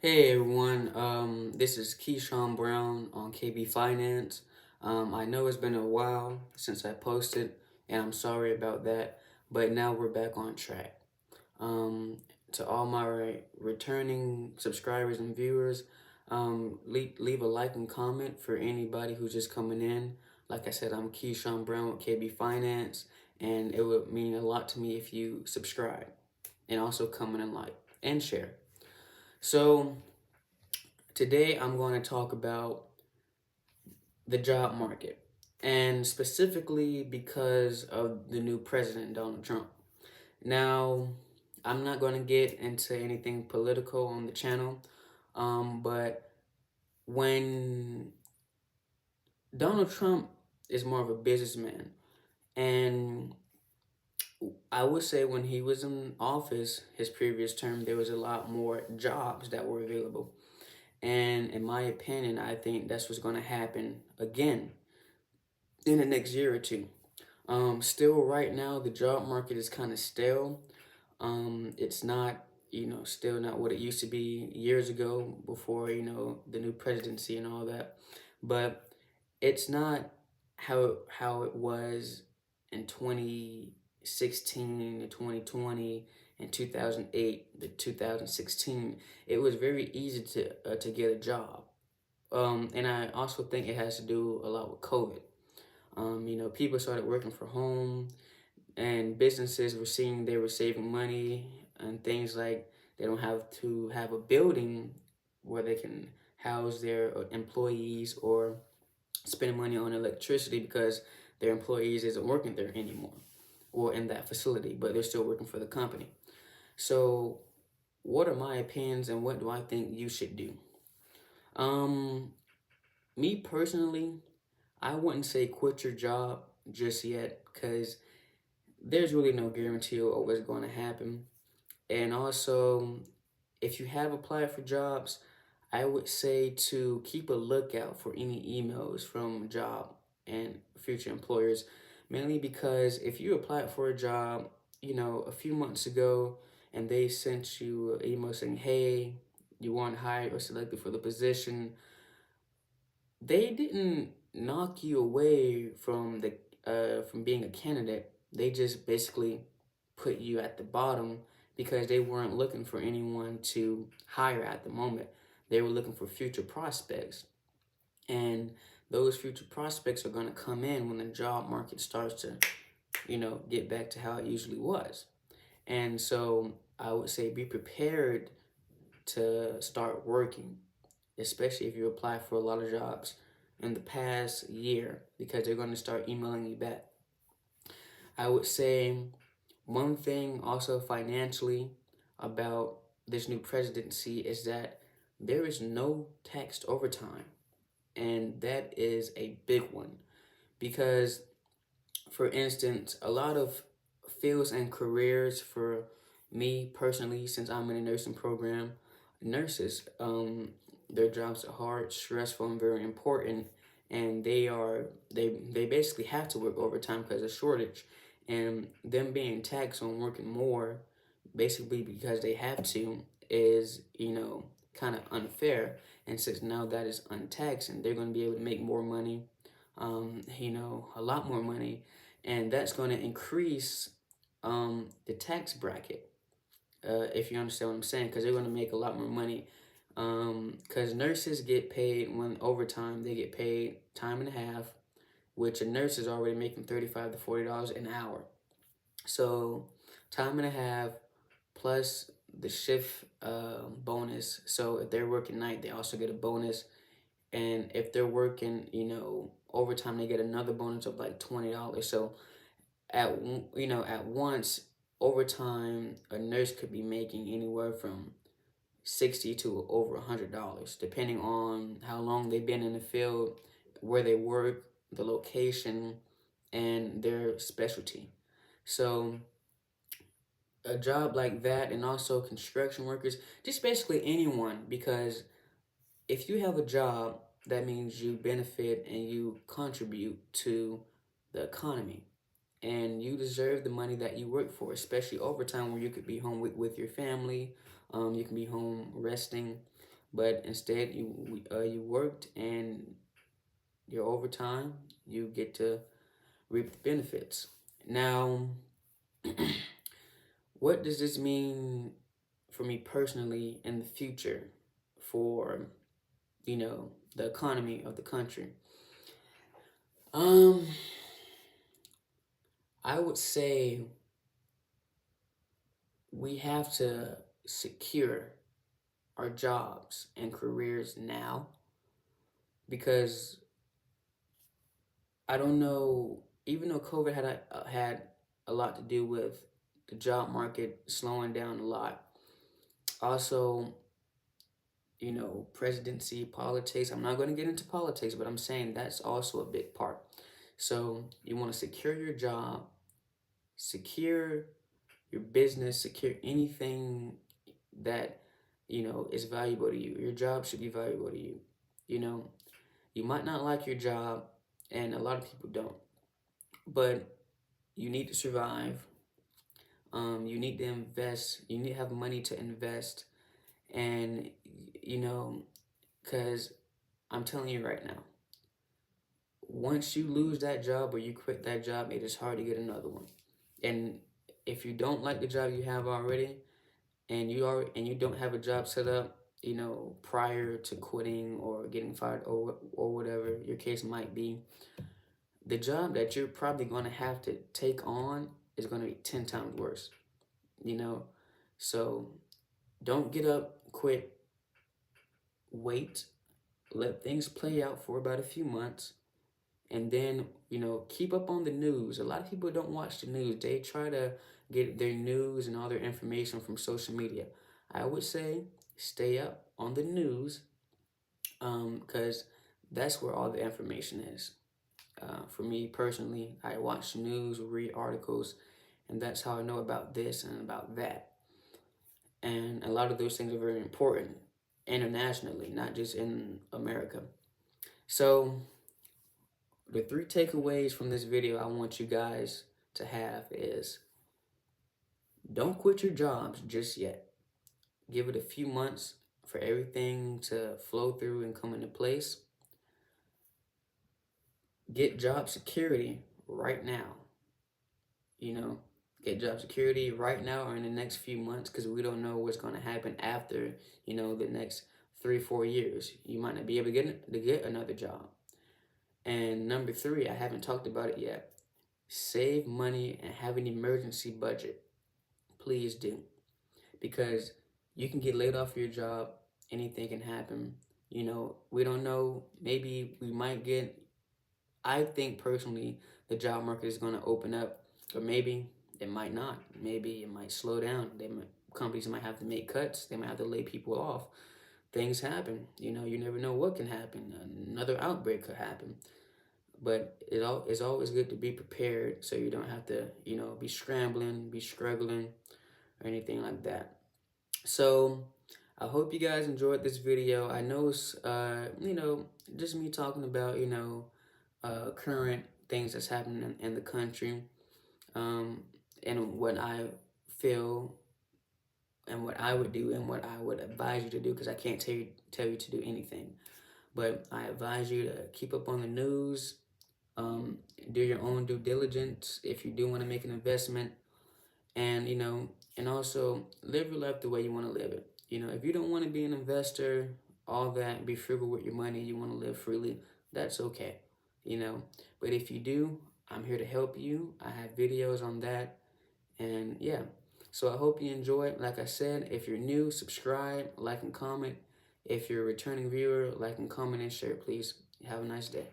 Hey everyone, this is Keyshawn Brown on KB Finance. I know it's been a while since I posted, and I'm sorry about that, but now we're back on track. Um, to all my returning subscribers and viewers, leave a like and comment for anybody who's just coming in. Like I said, I'm Keyshawn Brown with KB Finance, and it would mean a lot to me if you subscribe and also comment and like and share. So, today I'm going to talk about the job market, and specifically because of the new president, Donald Trump. Now, I'm not going to get into anything political on the channel, but when Donald Trump is more of a businessman, and I would say when he was in office, his previous term, there was a lot more jobs that were available. And in my opinion, I think that's what's going to happen again in the next year or two. Still, right now, the job market is kind of stale. It's not, still not what it used to be years ago before, the new presidency and all that. But it's not how it was in 2016 to 2020 and 2008 to 2016. It was very easy to get a job. And I also think it has to do a lot with COVID. People started working from home, and businesses were seeing they were saving money and things like they don't have to have a building where they can house their employees or spend money on electricity because their employees isn't working there anymore or in that facility, but they're still working for the company. So, what are my opinions and what do I think you should do? Um, Me personally, I wouldn't say quit your job just yet because there's really no guarantee of what's going to happen. And also, if you have applied for jobs, I would say to keep a lookout for any emails from job and future employers, mainly because if you applied for a job, a few months ago and they sent you an email saying, hey, you want hired or selected for the position, they didn't knock you away from being a candidate. They just basically put you at the bottom because they weren't looking for anyone to hire at the moment. They were looking for future prospects. And those future prospects are going to come in when the job market starts to, get back to how it usually was. And so I would say be prepared to start working, especially if you apply for a lot of jobs in the past year because they're going to start emailing you back. I would say one thing also financially about this new presidency is that there is no taxed overtime. And that is a big one because, for instance, a lot of fields and careers for me personally, since I'm in a nursing program, nurses, their jobs are hard, stressful, and very important, and they basically have to work overtime because of shortage, and them being taxed on working more, basically because they have to, is kind of unfair. And since now that is untaxed, and they're going to be able to make more money, a lot more money, and that's going to increase the tax bracket. If you understand what I'm saying, because they're going to make a lot more money. Because nurses get paid when overtime, they get paid time and a half, which a nurse is already making $35 to $40 an hour. So time and a half plus the shift bonus. So if they're working night, they also get a bonus. And if they're working, overtime, they get another bonus of like $20. So at once overtime, a nurse could be making anywhere from 60 to over $100, depending on how long they've been in the field, where they work, the location, and their specialty. So a job like that, and also construction workers, just basically anyone, because if you have a job, that means you benefit and you contribute to the economy. And you deserve the money that you work for, especially overtime where you could be home with your family. You can be home resting. but instead you worked, and your overtime, you get to reap the benefits. Now, what does this mean for me personally in the future for, the economy of the country? Um, I would say we have to secure our jobs and careers now, because I don't know, even though COVID had a lot to do with the job market slowing down a lot. Also, presidency, politics. I'm not going to get into politics, but I'm saying that's also a big part. So you want to secure your job, secure your business, secure anything that, is valuable to you. Your job should be valuable to you. You know, you might not like your job, and a lot of people don't, but you need to survive. You need to invest. You need to have money to invest, and you know, because I'm telling you right now, once you lose that job or you quit that job, it is hard to get another one. And if you don't like the job you have already, and you don't have a job set up, prior to quitting or getting fired, or whatever your case might be, the job that you're probably going to have to take on is going to be 10 times worse. you know so don't get up, quit, wait, let things play out for about a few months, and then keep up on the news. A lot of people don't watch the news. They try to get their news and all their information from social media. I would say stay up on the news, because that's where all the information is. For me personally, I watch news, read articles, and that's how I know about this and about that. And a lot of those things are very important internationally, not just in America. So the three takeaways from this video I want you guys to have is: don't quit your jobs just yet. Give it a few months for everything to flow through and come into place. Get job security right now. Get job security right now or in the next few months, because we don't know what's going to happen after, the next 3-4 years. You might not be able to get another job. And number three, I haven't talked about it yet. Save money and have an emergency budget. Please do. Because you can get laid off your job. Anything can happen. We don't know. Maybe we might get, I think personally, the job market is going to open up, or maybe it might not. Maybe it might slow down. Companies might have to make cuts. They might have to lay people off. Things happen. You never know what can happen. Another outbreak could happen. But it's always good to be prepared, so you don't have to, be scrambling, be struggling, or anything like that. So I hope you guys enjoyed this video. I know it's, just me talking about, current things that's happening in the country, and what I feel and what I would do and what I would advise you to do, because I can't tell you to do anything. But I advise you to keep up on the news, do your own due diligence if you do want to make an investment, and and also live your life the way you want to live it. If you don't want to be an investor, all that, be frugal with your money, you want to live freely, that's okay. But if you do, I'm here to help you. I have videos on that, and yeah. So I hope you enjoy it. Like I said, if you're new, subscribe, like, and comment. If you're a returning viewer, like and comment and share, please. Have a nice day.